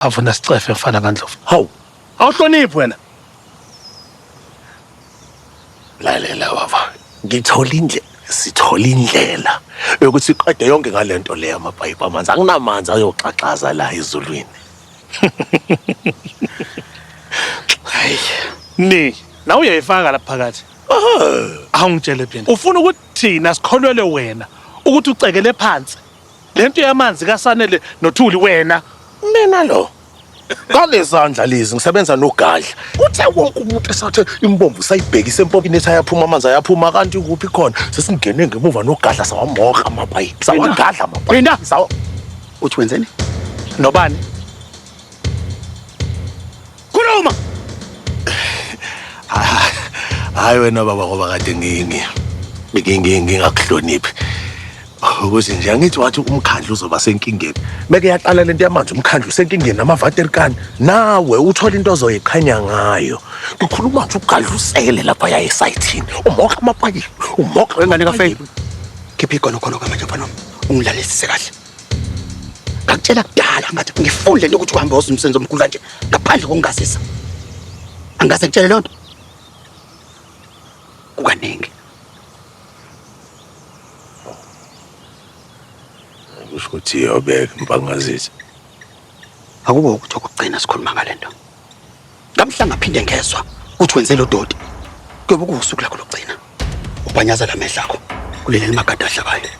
Avuna sicefe mfana kaNdlovu. Hawu, Awuhloniphi wena? lalela baba. Sithola indlela yokuthi siqede yonke ngalento leyo amapayipi amanzi. Anginamanzi ayoxaxaza la ezulwini. Hayi. Na uyayifaka lapha phakathi. Awungitshele phela. Ufuna ukuthi thina sikholwele wena ukuthi ucekele phansi. Lento yamanzi kaSanele noThuli wena. Mina lo. Ngalezandla lezi ngisebenza nogadla. Uthe wonke umuntu esathe imbombo sayibhekisa empompini ethi ayaphuma amanzi ayaphuma kanti kuphi khona. Sesingene ngemuva nogadla sawamoka amapayipi. Sawagadla amapayipi. Linda. Uthi wenzeni? Nobani? Khuluma. Hayi wena baba ngoba kade ngingakuhloniphi. Ukuthi nje angithi wathi umkhandlu uzoba senkingeni. Beke yaqala lento yamanzi umkhandlu senkingeni namaVaterikani. Nawe uthola into ozoyiqhanya ngayo. Ngikhuluma nje ugadlusele lapha ya esayithini. Umoka amapayipi. Umoka wengane kaFaye. Khiphi igono khona manje mfana. Ungilalisise kahle. Ngakutshela kudala ngathi ngifundle into ukuthi uhambe woza umsebenzi omkhulu kanje ngaphandle kokungazisa. Angase ngitshele lonto. Kukaningi. Ukuthi yobeka impangazisi. Akube ukuthi okugcina sikhuluma ngalento. Ngamhla ngaphinde ngezwe ukuthi wenze lo dodi. Kuyobe kusuku lakho lokugcina. Ubhanyaza lamehla akho kuleli magada ahlabayo.